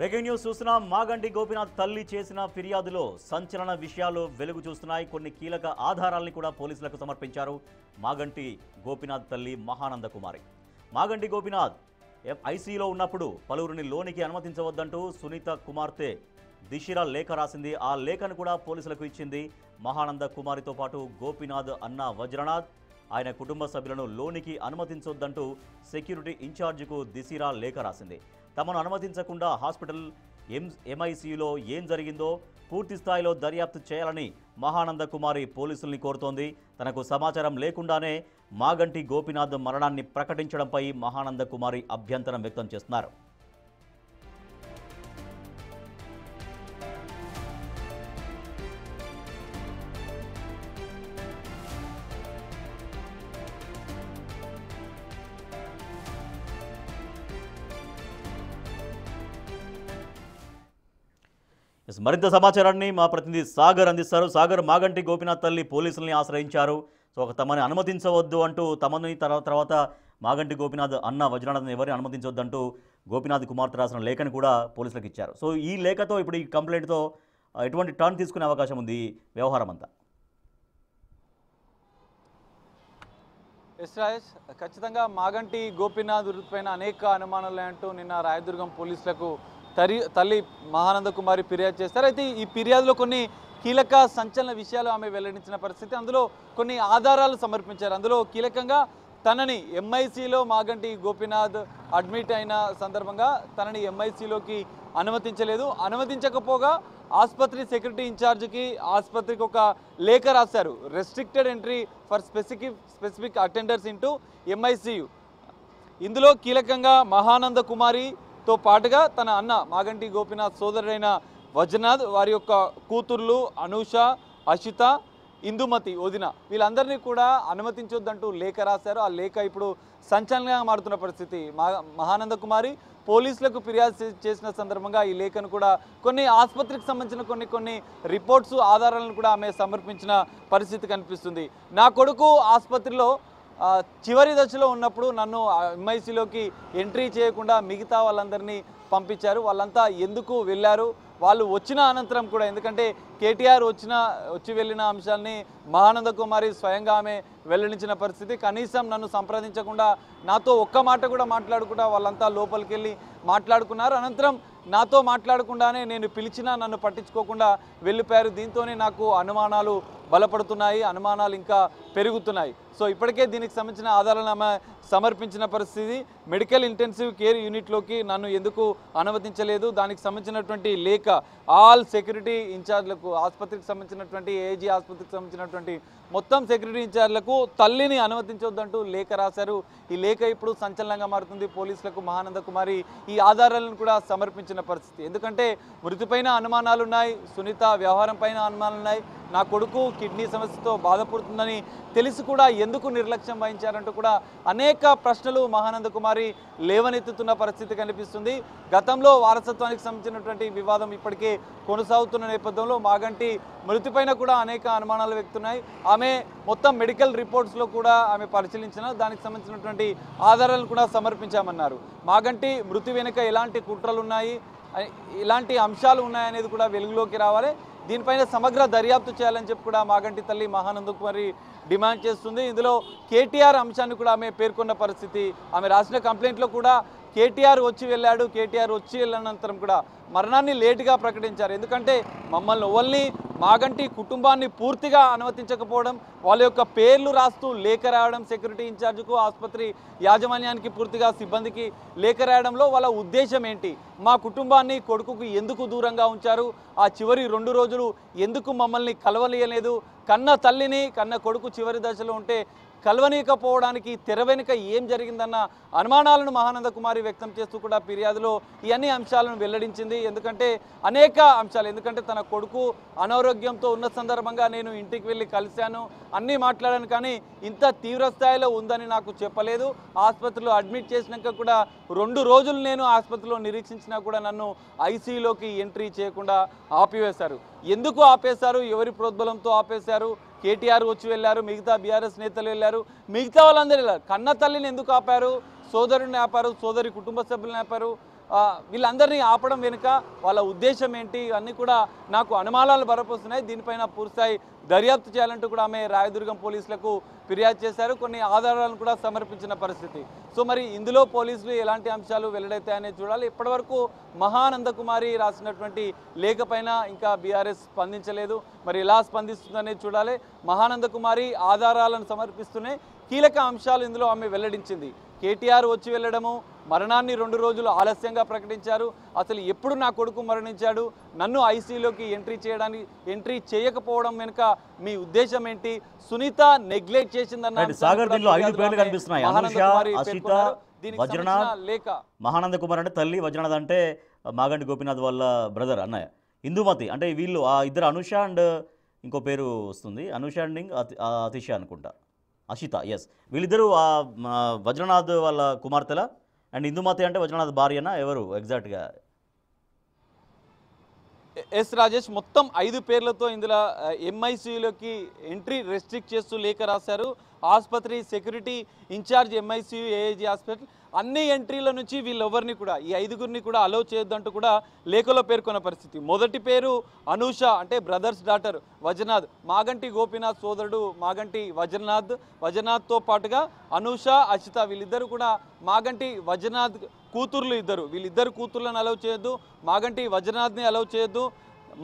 Breaking news చూస్తున్నాం. మాగంటి గోపీనాథ్ తల్లి చేసిన ఫిర్యాదులో సంచలన విషయాలు వెలుగు చూస్తున్నాయి. కొన్ని కీలక ఆధారాల్ని కూడా పోలీసులకు సమర్పించారు మాగంటి గోపీనాథ్ తల్లి మహానంద కుమారి. మాగంటి గోపీనాథ్ ఐసీయూలో ఉన్నప్పుడు పలువురిని లోనికి అనుమతించవద్దంటూ సునీత కుమార్తె దిశిర లేఖ రాసింది. ఆ లేఖను కూడా పోలీసులకు ఇచ్చింది. మహానంద కుమారితో పాటు గోపీనాథ్ అన్న వజ్రనాథ్ ఆయన కుటుంబ సభ్యులను లోనికి అనుమతించొద్దంటూ సెక్యూరిటీ ఇన్ఛార్జికు దిశిర లేఖ రాసింది. తమను అనుమతించకుండా హాస్పిటల్ ఎంఐసీయూలో ఏం జరిగిందో పూర్తి స్థాయిలో దర్యాప్తు చేయాలని మహానంద కుమారి పోలీసుల్ని కోరుతోంది. తనకు సమాచారం లేకుండానే మాగంటి గోపీనాథ్ మరణాన్ని ప్రకటించడంపై మహానంద కుమారి అభ్యంతరం వ్యక్తం చేస్తున్నారు. మరింత సమాచారాన్ని మా ప్రతినిధి సాగర్ అందిస్తారు. సాగర్, మాగంటి గోపీనాథ్ తల్లి పోలీసుల్ని ఆశ్రయించారు. సో తమని అనుమతించవద్దు అంటూ తమని తర్వాత మాగంటి గోపీనాథ్ అన్న వజ్రనాథ్ని ఎవరిని అనుమతించవద్దంటూ గోపీనాథ్ కుమార్తె రాసిన లేఖను కూడా పోలీసులకు ఇచ్చారు. సో ఈ లేఖతో ఇప్పుడు ఈ కంప్లైంట్తో ఎటువంటి టర్న్ తీసుకునే అవకాశం ఉంది వ్యవహారం అంతా? ఖచ్చితంగా మాగంటి గోపీనాథ్ వృత్తిపైన అనేక అనుమానాలు అంటూ నిన్న రాయదుర్గం పోలీసులకు తల్లి మహానంద కుమారి ఫిర్యాదు చేస్తారు. అయితే ఈ ఫిర్యాదులో కొన్ని కీలక సంచలన విషయాలు ఆమె వెల్లడించిన పరిస్థితి, అందులో కొన్ని ఆధారాలు సమర్పించారు. అందులో కీలకంగా తనని ఎంఐసీలో మాగంటి గోపీనాథ్ అడ్మిట్ అయిన సందర్భంగా తనని ఎంఐసీలోకి అనుమతించలేదు. అనుమతించకపోగా ఆసుపత్రి సెక్యూరిటీ ఇన్ఛార్జ్కి ఆసుపత్రికి ఒక లేఖ రాశారు. Restricted entry for specific attenders into MICU. ఇందులో కీలకంగా మహానంద కుమారితో పాటుగా తన అన్న మాగంటి గోపీనాథ్ సోదరుడైన వజ్రనాథ్, వారి యొక్క కూతుర్లు అనూష, అషిత, ఇందుమతి వదిన వీళ్ళందరినీ కూడా అనుమతించొద్దంటూ లేఖ రాశారు. ఆ లేఖ ఇప్పుడు సంచలనంగా మారుతున్న పరిస్థితి. మహానంద కుమారి పోలీసులకు ఫిర్యాదు చేసిన సందర్భంగా ఈ లేఖను కూడా కొన్ని ఆసుపత్రికి సంబంధించిన కొన్ని రిపోర్ట్స్ ఆధారాలను కూడా ఆమె సమర్పించిన పరిస్థితి కనిపిస్తుంది. నా కొడుకు ఆసుపత్రిలో చివరి దశలో ఉన్నప్పుడు నన్ను ఎంఐసీలోకి ఎంట్రీ చేయకుండా మిగతా వాళ్ళందరినీ పంపించారు. వాళ్ళంతా ఎందుకు వెళ్ళారు, వాళ్ళు వచ్చిన అనంతరం కూడా, ఎందుకంటే కేటీఆర్ వచ్చి వెళ్ళిన అంశాన్ని మహానంద కుమారి స్వయంగా ఆమె వెల్లడించిన పరిస్థితి. కనీసం నన్ను సంప్రదించకుండా నాతో ఒక్క మాట కూడా మాట్లాడకుండా వాళ్ళంతా లోపలికి వెళ్ళి మాట్లాడుకున్నారు. అనంతరం నాతో మాట్లాడకుండానే నేను పిలిచినా నన్ను పట్టించుకోకుండా వెళ్ళిపోయారు. దీంతోనే నాకు అనుమానాలు బలపడుతున్నాయి, అనుమానాలు ఇంకా పెరుగుతున్నాయి. సో ఇప్పటికే దీనికి సంబంధించిన ఆధారాలను ఆమె సమర్పించిన పరిస్థితి. మెడికల్ ఇంటెన్సివ్ కేర్ యూనిట్లోకి నన్ను ఎందుకు అనుమతించలేదు, దానికి సంబంధించినటువంటి లేఖ ఆల్ సెక్యూరిటీ ఇన్ఛార్జ్లకు, ఆసుపత్రికి సంబంధించినటువంటి ఏజీ ఆసుపత్రికి సంబంధించినటువంటి మొత్తం సెక్యూరిటీ ఇన్ఛార్జ్లకు తల్లిని అనుమతించొద్దంటూ లేఖ రాశారు. ఈ లేఖ ఇప్పుడు సంచలనంగా మారుతుంది. పోలీసులకు మహానంద కుమారి ఈ ఆధారాలను కూడా సమర్పించిన పరిస్థితి. ఎందుకంటే మృతిపైన అనుమానాలు ఉన్నాయి, సునీత వ్యవహారం పైన అనుమానాలు ఉన్నాయి, నా కొడుకు కిడ్నీ సమస్యతో బాధపడుతుందని తెలిసి కూడా ఎందుకు నిర్లక్ష్యం వహించారంటూ కూడా అనేక ప్రశ్నలు మహానంద కుమారి లేవనెత్తుతున్న పరిస్థితి కనిపిస్తుంది. గతంలో వారసత్వానికి సంబంధించినటువంటి వివాదం ఇప్పటికే కొనసాగుతున్న నేపథ్యంలో మాగంటి మృతిపైన కూడా అనేక అనుమానాలు వ్యక్తున్నాయి. ఆమె మొత్తం మెడికల్ రిపోర్ట్స్లో కూడా ఆమె పరిశీలించిన దానికి సంబంధించినటువంటి ఆధారాలను కూడా సమర్పించామన్నారు. మాగంటి మృతి వెనుక ఎలాంటి కుట్రలు ఉన్నాయి, ఇలాంటి అంశాలు ఉన్నాయనేది కూడా వెలుగులోకి రావాలి. దీనిపైన సమగ్ర దర్యాప్తు చేయాలని చెప్పి కూడా మాగంటి తల్లి మహానంద కుమారి డిమాండ్ చేస్తుంది. ఇందులో కేటీఆర్ అంశాన్ని కూడా ఆమె పేర్కొన్న పరిస్థితి. ఆమె రాసిన కంప్లైంట్లో కూడా కేటీఆర్ వచ్చి వెళ్ళాడు, కేటీఆర్ వచ్చి వెళ్ళినంతరం కూడా మరణాన్ని లేటుగా ప్రకటించారు. ఎందుకంటే మమ్మల్ని ఎవరిని మాగంటి కుటుంబాన్ని పూర్తిగా అనుమతించకపోవడం, వాళ్ళ యొక్క పేర్లు రాస్తూ లేఖ రాయడం, సెక్యూరిటీ ఇన్ఛార్జ్కు ఆసుపత్రి యాజమాన్యానికి పూర్తిగా సిబ్బందికి లేఖ రాయడంలో వాళ్ళ ఉద్దేశం ఏంటి, మా కుటుంబాన్ని కొడుకుకు ఎందుకు దూరంగా ఉంచారు, ఆ చివరి 2 రోజులు ఎందుకు మమ్మల్ని కలవలేయలేదు, కన్న తల్లిని కన్న కొడుకు చివరి దశలో ఉంటే కలవనీయకపోవడానికి తెర వెనుక ఏం జరిగిందన్న అనుమానాలను మహానంద కుమారి వ్యక్తం చేస్తూ కూడా ఫిర్యాదులో ఈ అన్ని అంశాలను వెల్లడించింది. ఎందుకంటే అనేక అంశాలు, ఎందుకంటే తన కొడుకు అనారోగ్యంతో ఉన్న సందర్భంగా నేను ఇంటికి వెళ్ళి కలిశాను, అన్నీ మాట్లాడాను, కానీ ఇంత తీవ్ర స్థాయిలో ఉందని నాకు చెప్పలేదు. ఆసుపత్రిలో అడ్మిట్ చేసినాక కూడా 2 రోజులు నేను ఆసుపత్రిలో నిరీక్షించినా కూడా నన్ను ఐసీయూలోకి ఎంట్రీ చేయకుండా ఆపివేశారు. ఎందుకు ఆపేశారు, ఎవరి ప్రోద్బలంతో ఆపేశారు, కేటీఆర్ వచ్చి వెళ్ళారు, మిగతా బీఆర్ఎస్ నేతలు వెళ్ళారు, మిగతా వాళ్ళందరూ వెళ్ళారు, కన్న తల్లిని ఎందుకు ఆపారు, సోదరుడిని ఆపారు, సోదరి కుటుంబ సభ్యులను ఆపారు, వీళ్ళందరినీ ఆపడం వెనుక వాళ్ళ ఉద్దేశం ఏంటి అన్నీ కూడా నాకు అనుమానాలు బలపరుస్తున్నాయి. దీనిపైన పూర్తిస్థాయి దర్యాప్తు చేయాలంటూ కూడా ఆమె రాయదుర్గం పోలీసులకు ఫిర్యాదు చేశారు. కొన్ని ఆధారాలను కూడా సమర్పించిన పరిస్థితి. సో మరి ఇందులో పోలీసులు ఎలాంటి అంశాలు వెల్లడైతాయనేది చూడాలి. ఇప్పటివరకు మహానందకుమారి రాసినటువంటి లేఖ పైన ఇంకా బీఆర్ఎస్ స్పందించలేదు. మరి ఎలా స్పందిస్తుందనేది చూడాలి. మహానందకుమారి ఆధారాలను సమర్పిస్తూనే కీలక అంశాలు ఇందులో ఆమె వెల్లడించింది. కేటీఆర్ వచ్చి వెళ్ళడము, మరణాన్ని 2 రోజులు ఆలస్యంగా ప్రకటించారు, అసలు ఎప్పుడు నా కొడుకు మరణించాడు, నన్ను ఐసీయూలోకి ఎంట్రీ చేయకపోవడం వెనుక మీ ఉద్దేశం ఏంటి, సునీత నెగ్లెక్ట్ చేసిందన్న సాగర్ దీనిలో 5 పేర్లు కనిపిస్తున్నాయి. అనుష, అసిత, వజ్రనాథ్, లేఖ. మహానంద కుమార్ అంటే తల్లి, వజ్రనాథ్ అంటే మాగంటి గోపీనాథ్ వాళ్ళ బ్రదర్ అన్నయ్య, ఇందుమతి అంటే వీళ్ళు ఆ ఇద్దరు అనుష అండ్ ఇంకో పేరు వస్తుంది, అనుష అండ్ అతిష అనుకుంటా, అషిత, ఎస్, వీళ్ళిద్దరూ వజ్రనాథ్ వాళ్ళ కుమార్తెల అండ్ ఇందుమతి అంటే వజ్రనాథ్ భార్యనా ఎవరు ఎగ్జాక్ట్గా? ఎస్ రాజేష్, మొత్తం 5 పేర్లతో ఇందులో ఎంఐసియులోకి ఎంట్రీ రెస్ట్రిక్ట్ చేస్తూ లేఖ రాశారు. ఆసుపత్రి security in charge MICU AIG hospital అన్ని ఎంట్రీల నుంచి వీళ్ళెవరిని కూడా ఈ 5గురిని కూడా అలౌ చేయొద్దంటూ కూడా లేఖలో పేర్కొన్న పరిస్థితి. మొదటి పేరు అనూష అంటే బ్రదర్స్ డాటర్ వజ్రనాథ్, మాగంటి గోపీనాథ్ సోదరుడు మాగంటి వజ్రనాథ్తో పాటుగా అనూష, అచిత వీళ్ళిద్దరు కూడా మాగంటి వజ్రనాథ్ కూతుర్లు ఇద్దరు, వీళ్ళిద్దరు కూతుర్లను అలౌ చేయొద్దు, మాగంటి వజ్రనాథ్ని అలౌ చేయొద్దు,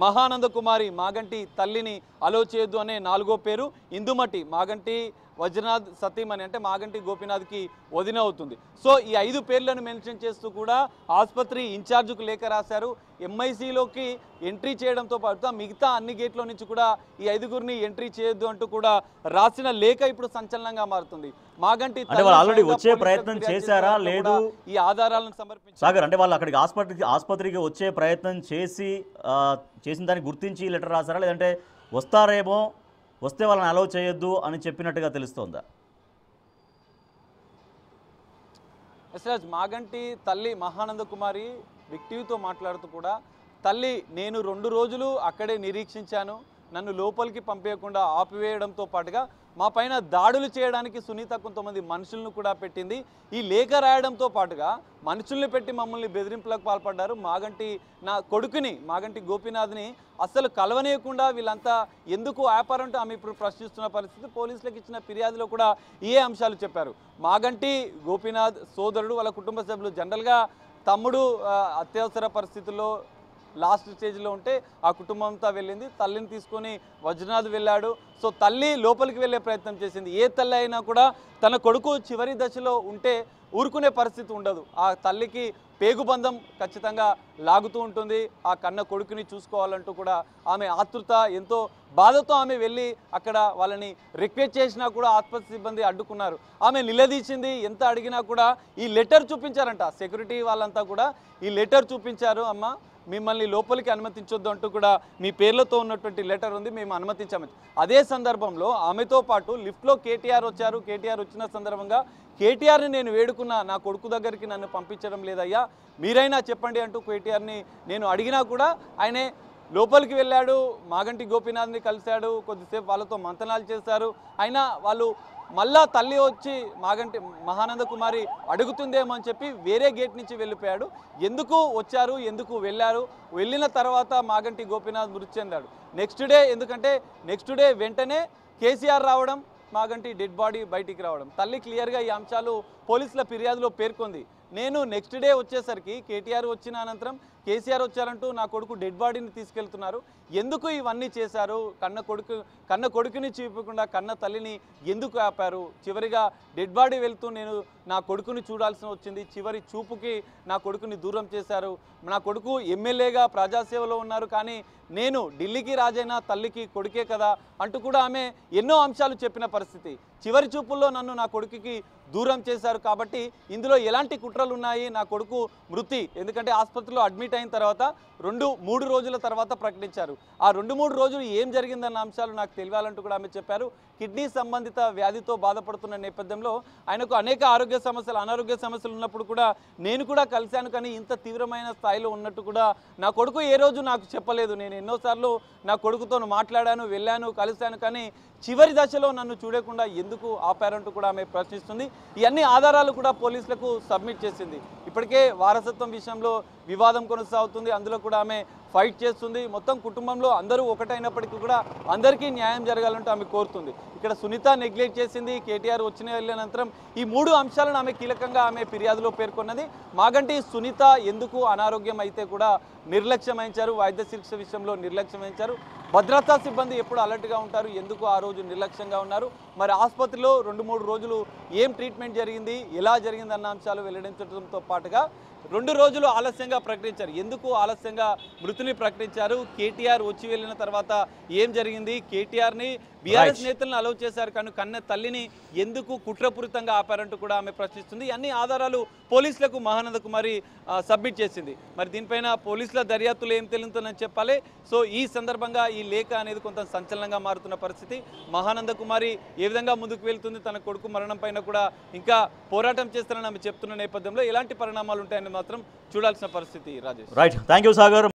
మహానంద కుమారి మాగంటి తల్లిని అలౌ చేయొద్దు అనే 4వ పేరు ఇందుమటి మాగంటి వజ్రనాథ్ సతీమణి అంటే మాగంటి గోపీనాథ్కి వదిన అవుతుంది. సో ఈ 5 పేర్లను మెన్షన్ చేస్తూ కూడా ఆసుపత్రి ఇన్ఛార్జ్కు లేఖ రాశారు. ఎంఐసిలోకి ఎంట్రీ చేయడంతో పాటు మిగతా అన్ని గేట్ల నుంచి కూడా ఈ 5గురిని ఎంట్రీ చేయొద్దు అంటూ కూడా రాసిన లేఖ ఇప్పుడు సంచలనంగా మారుతుంది. మాగంటి ఆల్రెడీ వచ్చే ప్రయత్నం చేశారా లేదు ఈ ఆధారాలను సమర్పించారు సాగర్, అంటే వాళ్ళు అక్కడికి ఆసుపత్రికి వచ్చే ప్రయత్నం చేసిన దాన్ని గుర్తించి లెటర్ రాశారా, లేదంటే వస్తారేమో వస్తే వాళ్ళని అలౌ చేయొద్దు అని చెప్పినట్టుగా తెలుస్తోందా? యశ్రాజ్, మాగంటి తల్లి మహానంద కుమారి విక్టివ్తో మాట్లాడుతూ కూడా తల్లి నేను 2 రోజులు అక్కడే నిరీక్షించాను, నన్ను లోపలికి పంపేయకుండా ఆపివేయడంతో పాటుగా మా పైన దాడులు చేయడానికి సునీత కొంతమంది మనుషులను కూడా పెట్టింది. ఈ లేఖ రాయడంతో పాటుగా మనుషుల్ని పెట్టి మమ్మల్ని బెదిరింపులకు పాల్పడ్డారు. నా కొడుకుని మాగంటి గోపీనాథ్ని అస్సలు కలవనీయకుండా వీళ్ళంతా ఎందుకు ఆపారంటూ ఆమె ఇప్పుడు ప్రశ్నిస్తున్న పరిస్థితి. పోలీసులకు ఇచ్చిన ఫిర్యాదులో కూడా ఏ అంశాలు చెప్పారు. మాగంటి గోపీనాథ్ సోదరుడు వాళ్ళ కుటుంబ సభ్యులు జనరల్గా తమ్ముడు అత్యవసర పరిస్థితుల్లో లాస్ట్ స్టేజ్లో ఉంటే ఆ కుటుంబం అంతా వెళ్ళింది, తల్లిని తీసుకొని వజ్రనాథ్ వెళ్ళాడు. సో తల్లి లోపలికి వెళ్ళే ప్రయత్నం చేసింది. ఏ తల్లి అయినా కూడా తన కొడుకు చివరి దశలో ఉంటే ఊరుకునే పరిస్థితి ఉండదు. ఆ తల్లికి పేగుబంధం ఖచ్చితంగా లాగుతూ ఉంటుంది. ఆ కన్న కొడుకుని చూసుకోవాలంటూ కూడా ఆమె ఆతృత, ఎంతో బాధతో ఆమె వెళ్ళి అక్కడ వాళ్ళని రిక్వెస్ట్ చేసినా కూడా ఆసుపత్రి సిబ్బంది అడ్డుకున్నారు. ఆమె నిలదీసింది, ఎంత అడిగినా కూడా ఈ లెటర్ చూపించారంట. సెక్యూరిటీ వాళ్ళంతా కూడా ఈ లెటర్ చూపించారు, అమ్మ మిమ్మల్ని లోపలికి అనుమతించొద్దు అంటూ కూడా మీ పేర్లతో ఉన్నటువంటి లెటర్ ఉంది, మేము అనుమతించామని. అదే సందర్భంలో ఆమెతో పాటు లిఫ్ట్లో కేటీఆర్ వచ్చారు. కేటీఆర్ వచ్చిన సందర్భంగా కేటీఆర్ని నేను వేడుకున్నా, నా కొడుకు దగ్గరికి నన్ను పంపించడం లేదయ్యా, మీరైనా చెప్పండి అంటూ కేటీఆర్ని నేను అడిగినా కూడా ఆయనే లోపలికి వెళ్ళాడు, మాగంటి గోపీనాథ్ని కలిశాడు, కొద్దిసేపు వాళ్ళతో మంతనాలు చేశారు. అయినా వాళ్ళు మళ్ళా తల్లి వచ్చి మాగంటి మహానంద కుమారి అడుగుతుందేమో అని చెప్పి వేరే గేట్ నుంచి వెళ్ళిపోయాడు. ఎందుకు వచ్చారు, ఎందుకు వెళ్ళారు, వెళ్ళిన తర్వాత మాగంటి గోపీనాథ్ మృతి చెందాడు. నెక్స్ట్ డే వెంటనే కేసీఆర్ రావడం, మాగంటి డెడ్ బాడీ బయటికి రావడం. తల్లి క్లియర్గా ఈ అంశాలు పోలీసుల ఫిర్యాదులో పేర్కొంది. నేను నెక్స్ట్ డే వచ్చేసరికి కేటీఆర్ వచ్చిన అనంతరం కేసీఆర్ వచ్చారంటూ నా కొడుకు డెడ్ బాడీని తీసుకెళ్తున్నారు, ఎందుకు ఇవన్నీ చేశారు, కన్న కొడుకుని చూపకుండా కన్న తల్లిని ఎందుకు ఆపారు, చివరిగా డెడ్ బాడీ వెళ్తూ నేను నా కొడుకుని చూడాల్సి వచ్చింది, చివరి చూపుకి నా కొడుకుని దూరం చేశారు, నా కొడుకు ఎమ్మెల్యేగా ప్రజాసేవలో ఉన్నారు, కానీ నేను ఢిల్లీకి రాజైనా తల్లికి కొడుకే కదా అంటూ కూడా ఆమె ఎన్నో అంశాలు చెప్పిన పరిస్థితి. చివరి చూపుల్లో నన్ను నా కొడుకుకి దూరం చేశారు, కాబట్టి ఇందులో ఎలాంటి కుట్రలు ఉన్నాయి, నా కొడుకు మృతి ఎందుకంటే ఆసుపత్రిలో అడ్మిట్ అయిన తర్వాత 2-3 రోజుల తర్వాత ప్రకటించారు. ఆ 2-3 రోజులు ఏం జరిగిందన్న అంశాలు నాకు తెలియాలంటూ కూడా ఆమె చెప్పారు. కిడ్నీ సంబంధిత వ్యాధితో బాధపడుతున్న నేపథ్యంలో ఆయనకు అనేక అనారోగ్య సమస్యలు ఉన్నప్పుడు కూడా నేను కూడా కలిశాను, కానీ ఇంత తీవ్రమైన స్థాయిలో ఉన్నట్టు కూడా నా కొడుకు ఏ రోజు నాకు చెప్పలేదు. నేను ఎన్నోసార్లు నా కొడుకుతో మాట్లాడాను, వెళ్ళాను, కలిశాను, కానీ చివరి దశలో నన్ను చూడకుండా ఎందుకు ఆపారంటూ కూడా ఆమె ప్రశ్నిస్తుంది. ఈ అన్ని ఆధారాలు కూడా పోలీసులకు సబ్మిట్ చేసింది. ఇప్పటికే వారసత్వం విషయంలో వివాదం కొనసాగుతుంది, అందులో కూడా ఆమె ఫైట్ చేస్తుంది. మొత్తం కుటుంబంలో అందరూ ఒకటైనప్పటికీ కూడా అందరికీ న్యాయం జరగాలంటూ ఆమె కోరుతుంది. ఇక్కడ సునీత నెగ్లెక్ట్ చేసింది, కేటీఆర్ వెళ్ళిన అనంతరం ఈ 3 అంశాలను ఆమె కీలకంగా ఆమె ఫిర్యాదులో పేర్కొన్నది. మాగంటి సునీత ఎందుకు అనారోగ్యం అయితే కూడా నిర్లక్ష్యం వహించారు, వైద్య శిక్ష విషయంలో నిర్లక్ష్యం వహించారు, భద్రతా సిబ్బంది ఎప్పుడు అలర్ట్గా ఉంటారు, ఎందుకు ఆ రోజు నిర్లక్ష్యంగా ఉన్నారు, మరి ఆసుపత్రిలో 2-3 రోజులు ఏం ట్రీట్మెంట్ జరిగింది, ఎలా జరిగింది అన్న అంశాలు వెల్లడించడంతో పాటుగా 2 రోజులు ఆలస్యంగా ప్రకటించారు, ఎందుకు ఆలస్యంగా మృతిని ప్రకటించారు, కేటీఆర్ వచ్చి వెళ్ళిన తర్వాత ఏం జరిగింది, కేటీఆర్ని బీఆర్ఎస్ నేతలను అలౌ చేశారు కానీ కన్న తల్లిని ఎందుకు కుట్రపూరితంగా ఆపారంటూ కూడా ఆమె ప్రశ్నిస్తుంది. అన్ని ఆధారాలు పోలీసులకు మహానంద కుమారి సబ్మిట్ చేసింది. మరి దీనిపైన పోలీసుల దర్యాప్తులు ఏం తెలుస్తుందని చెప్పాలి. సో ఈ సందర్భంగా ఈ లేఖ అనేది కొంత సంచలనంగా మారుతున్న పరిస్థితి. మహానంద కుమారి ఏ విధంగా ముందుకు వెళ్తుంది, తన కొడుకు మరణం పైన కూడా ఇంకా పోరాటం చేస్తారని ఆమె చెప్తున్న నేపథ్యంలో ఎలాంటి పరిణామాలు ఉంటాయని మాత్రం చూడాల్సిన పరిస్థితి. Rajesh. Right, thank you Sagar.